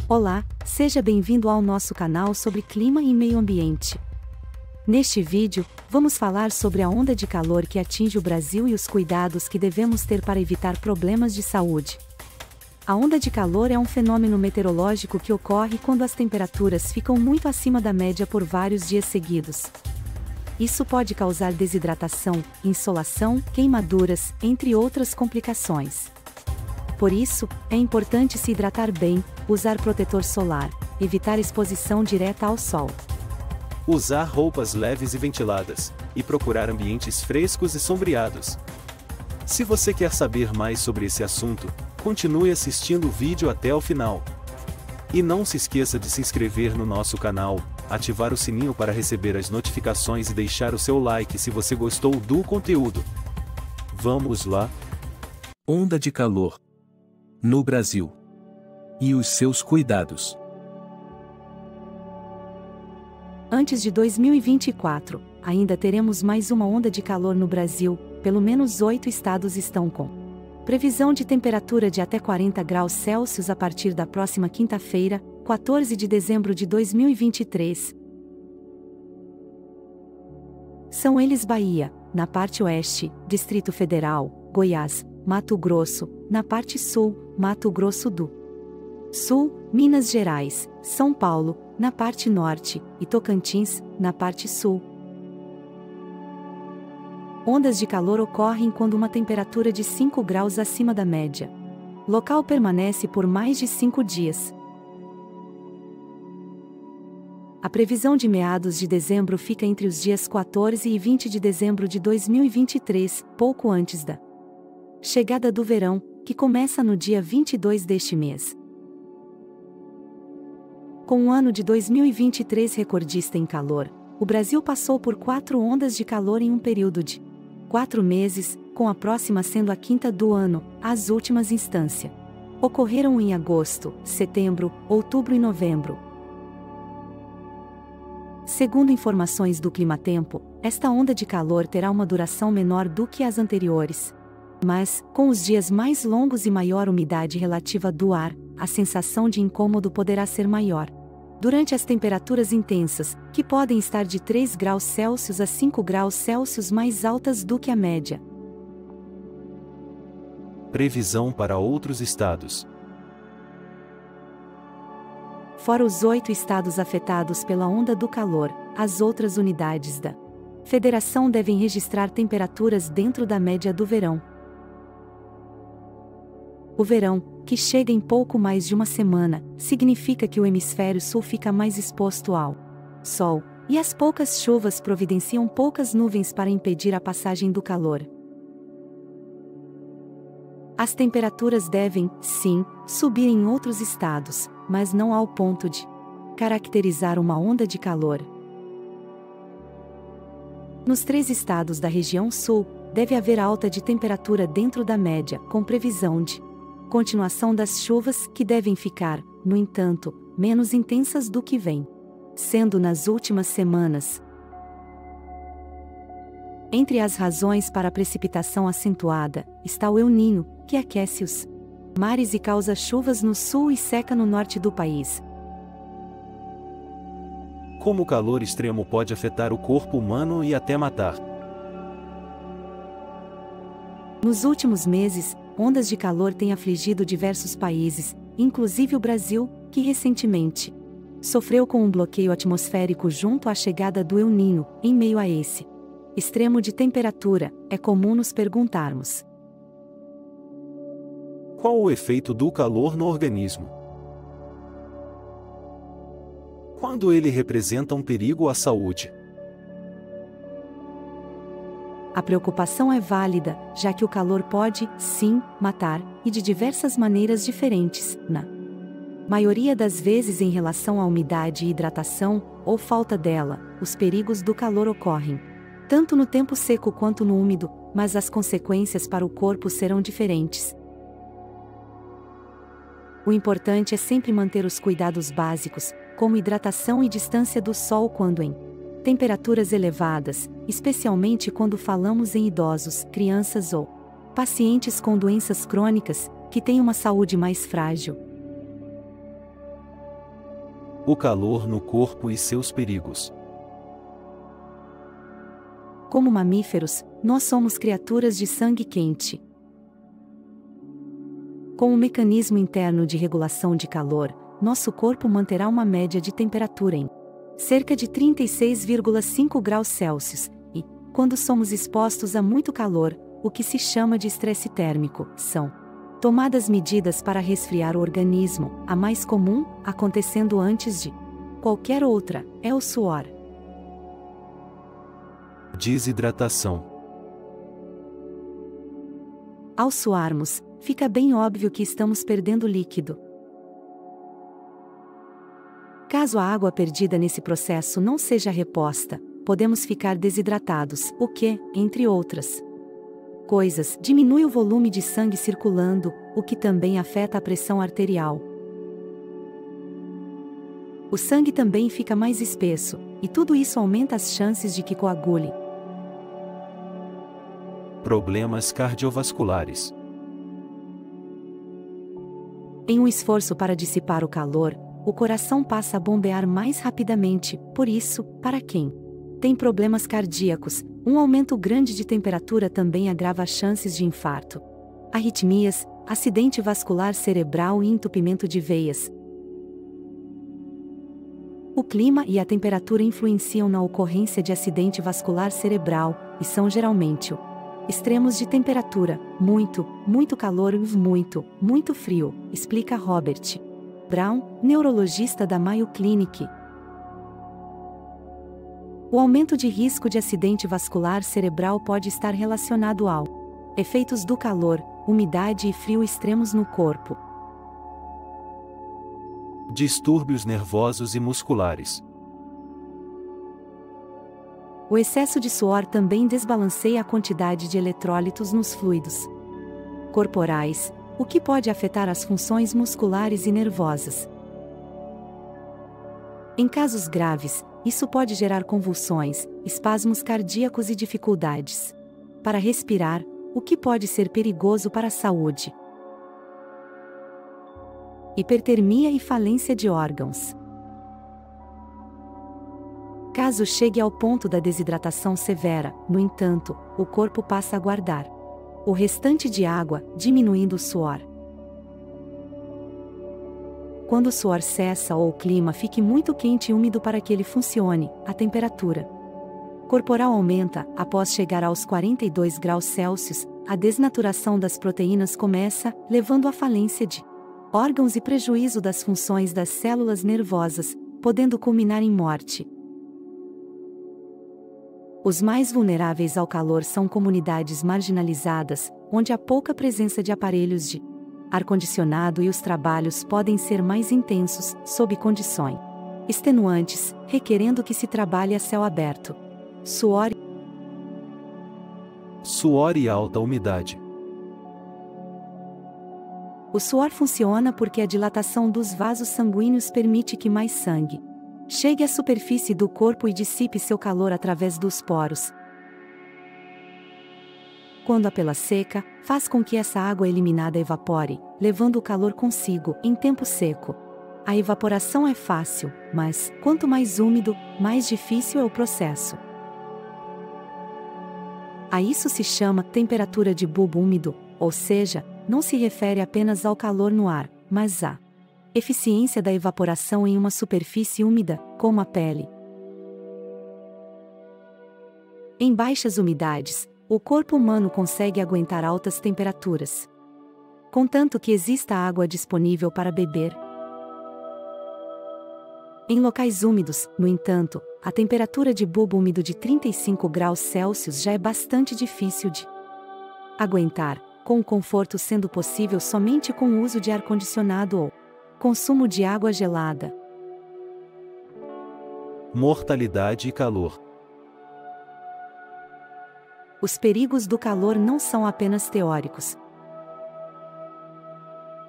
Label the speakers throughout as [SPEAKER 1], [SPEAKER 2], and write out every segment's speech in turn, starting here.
[SPEAKER 1] Olá, seja bem-vindo ao nosso canal sobre clima e meio ambiente. Neste vídeo, vamos falar sobre a onda de calor que atinge o Brasil e os cuidados que devemos ter para evitar problemas de saúde. A onda de calor é um fenômeno meteorológico que ocorre quando as temperaturas ficam muito acima da média por vários dias seguidos. Isso pode causar desidratação, insolação, queimaduras, entre outras complicações. Por isso, é importante se hidratar bem, usar protetor solar, evitar exposição direta ao sol.
[SPEAKER 2] Usar roupas leves e ventiladas, e procurar ambientes frescos e sombreados. Se você quer saber mais sobre esse assunto, continue assistindo o vídeo até o final. E não se esqueça de se inscrever no nosso canal, ativar o sininho para receber as notificações e deixar o seu like se você gostou do conteúdo. Vamos lá? Onda de calor no Brasil e os seus cuidados.
[SPEAKER 1] Antes de 2024, ainda teremos mais uma onda de calor no Brasil, pelo menos 8 estados estão com previsão de temperatura de até 40 graus Celsius a partir da próxima quinta-feira, 14 de dezembro de 2023. São eles Bahia, na parte oeste, Distrito Federal, Goiás, Mato Grosso, na parte sul, Mato Grosso do Sul, Minas Gerais, São Paulo, na parte norte, e Tocantins, na parte sul. Ondas de calor ocorrem quando uma temperatura de 5 graus acima da média local permanece por mais de 5 dias. A previsão de meados de dezembro fica entre os dias 14 e 20 de dezembro de 2023, pouco antes da chegada do verão, que começa no dia 22 deste mês. Com o ano de 2023 recordista em calor, o Brasil passou por 4 ondas de calor em um período de 4 meses, com a próxima sendo a quinta do ano. As últimas instâncias ocorreram em agosto, setembro, outubro e novembro. Segundo informações do Climatempo, esta onda de calor terá uma duração menor do que as anteriores. Mas, com os dias mais longos e maior umidade relativa do ar, a sensação de incômodo poderá ser maior. Durante as temperaturas intensas, que podem estar de 3 graus Celsius a 5 graus Celsius mais altas do que a média.
[SPEAKER 2] Previsão para outros estados.
[SPEAKER 1] Fora os 8 estados afetados pela onda do calor, as outras unidades da federação devem registrar temperaturas dentro da média do verão. O verão, que chega em pouco mais de uma semana, significa que o hemisfério sul fica mais exposto ao sol, e as poucas chuvas providenciam poucas nuvens para impedir a passagem do calor. As temperaturas devem, sim, subir em outros estados, mas não ao ponto de caracterizar uma onda de calor. Nos 3 estados da região sul, deve haver alta de temperatura dentro da média, com previsão de continuação das chuvas, que devem ficar, no entanto, menos intensas do que vem sendo nas últimas semanas. Entre as razões para a precipitação acentuada, está o El Niño, que aquece os mares e causa chuvas no sul e seca no norte do país.
[SPEAKER 2] Como o calor extremo pode afetar o corpo humano e até matar?
[SPEAKER 1] Nos últimos meses, ondas de calor têm afligido diversos países, inclusive o Brasil, que recentemente sofreu com um bloqueio atmosférico junto à chegada do El Niño. Em meio a esse extremo de temperatura, é comum nos perguntarmos:
[SPEAKER 2] qual o efeito do calor no organismo? Quando ele representa um perigo à saúde?
[SPEAKER 1] A preocupação é válida, já que o calor pode, sim, matar, e de diversas maneiras diferentes, na maioria das vezes em relação à umidade e hidratação, ou falta dela. Os perigos do calor ocorrem tanto no tempo seco quanto no úmido, mas as consequências para o corpo serão diferentes. O importante é sempre manter os cuidados básicos, como hidratação e distância do sol quando em temperaturas elevadas, especialmente quando falamos em idosos, crianças ou pacientes com doenças crônicas, que têm uma saúde mais frágil.
[SPEAKER 2] O calor no corpo e seus perigos.
[SPEAKER 1] Como mamíferos, nós somos criaturas de sangue quente. Com um mecanismo interno de regulação de calor, nosso corpo manterá uma média de temperatura em cerca de 36,5 graus Celsius, e, quando somos expostos a muito calor, o que se chama de estresse térmico, são tomadas medidas para resfriar o organismo. A mais comum, acontecendo antes de qualquer outra, é o suor.
[SPEAKER 2] Desidratação.
[SPEAKER 1] Ao suarmos, fica bem óbvio que estamos perdendo líquido. Caso a água perdida nesse processo não seja reposta, podemos ficar desidratados, o que, entre outras coisas, diminui o volume de sangue circulando, o que também afeta a pressão arterial. O sangue também fica mais espesso, e tudo isso aumenta as chances de que coagule.
[SPEAKER 2] Problemas cardiovasculares.
[SPEAKER 1] Em um esforço para dissipar o calor, o coração passa a bombear mais rapidamente, por isso, para quem tem problemas cardíacos, um aumento grande de temperatura também agrava as chances de infarto, arritmias, acidente vascular cerebral e entupimento de veias. O clima e a temperatura influenciam na ocorrência de acidente vascular cerebral, e são geralmente extremos de temperatura, muito calor e muito frio, explica Robert Brown, neurologista da Mayo Clinic. O aumento de risco de acidente vascular cerebral pode estar relacionado ao efeitos do calor, umidade e frio extremos no corpo.
[SPEAKER 2] Distúrbios nervosos e musculares.
[SPEAKER 1] O excesso de suor também desbalanceia a quantidade de eletrólitos nos fluidos corporais, o que pode afetar as funções musculares e nervosas. Em casos graves, isso pode gerar convulsões, espasmos cardíacos e dificuldades para respirar, o que pode ser perigoso para a saúde. Hipertermia e falência de órgãos. Caso chegue ao ponto da desidratação severa, no entanto, o corpo passa a guardar o restante de água, diminuindo o suor. Quando o suor cessa ou o clima fique muito quente e úmido para que ele funcione, a temperatura corporal aumenta. Após chegar aos 42 graus Celsius, a desnaturação das proteínas começa, levando à falência de órgãos e prejuízo das funções das células nervosas, podendo culminar em morte. Os mais vulneráveis ao calor são comunidades marginalizadas, onde há pouca presença de aparelhos de ar-condicionado e os trabalhos podem ser mais intensos, sob condições extenuantes, requerendo que se trabalhe a céu aberto. Suor
[SPEAKER 2] e alta umidade.
[SPEAKER 1] O suor funciona porque a dilatação dos vasos sanguíneos permite que mais sangue chegue à superfície do corpo e dissipe seu calor através dos poros. Quando a pele seca, faz com que essa água eliminada evapore, levando o calor consigo, em tempo seco. A evaporação é fácil, mas, quanto mais úmido, mais difícil é o processo. A isso se chama temperatura de bulbo úmido, ou seja, não se refere apenas ao calor no ar, mas à eficiência da evaporação em uma superfície úmida, como a pele. Em baixas umidades, o corpo humano consegue aguentar altas temperaturas, contanto que exista água disponível para beber. Em locais úmidos, no entanto, a temperatura de bulbo úmido de 35 graus Celsius já é bastante difícil de aguentar, com o conforto sendo possível somente com o uso de ar-condicionado ou consumo de água gelada.
[SPEAKER 2] Mortalidade e calor.
[SPEAKER 1] Os perigos do calor não são apenas teóricos.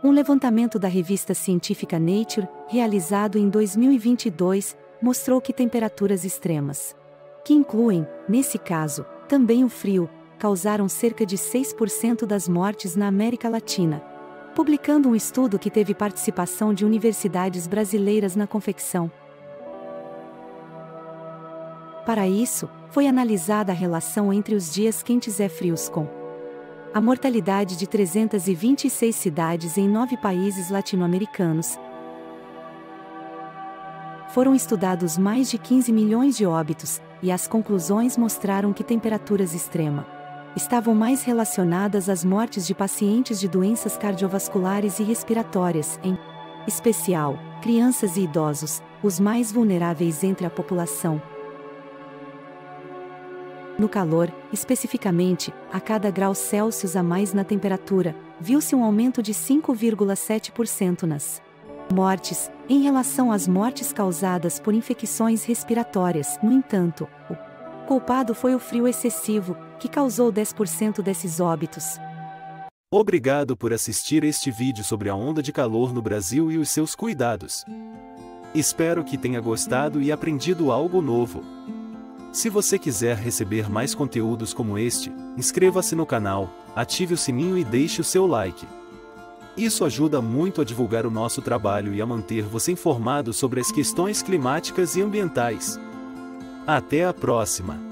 [SPEAKER 1] Um levantamento da revista científica Nature, realizado em 2022, mostrou que temperaturas extremas, que incluem, nesse caso, também o frio, causaram cerca de 6% das mortes na América Latina. publicando um estudo que teve participação de universidades brasileiras na confecção. Para isso, foi analisada a relação entre os dias quentes e frios com a mortalidade de 326 cidades em 9 países latino-americanos. Foram estudados mais de 15 milhões de óbitos, e as conclusões mostraram que temperaturas extremas estavam mais relacionadas às mortes de pacientes de doenças cardiovasculares e respiratórias, em especial, crianças e idosos, os mais vulneráveis entre a população. No calor, especificamente, a cada grau Celsius a mais na temperatura, viu-se um aumento de 5,7% nas mortes, em relação às mortes causadas por infecções respiratórias. No entanto, o culpado foi o frio excessivo, que causou 10% desses óbitos.
[SPEAKER 2] Obrigado por assistir este vídeo sobre a onda de calor no Brasil e os seus cuidados. Espero que tenha gostado e aprendido algo novo. Se você quiser receber mais conteúdos como este, inscreva-se no canal, ative o sininho e deixe o seu like. Isso ajuda muito a divulgar o nosso trabalho e a manter você informado sobre as questões climáticas e ambientais. Até a próxima!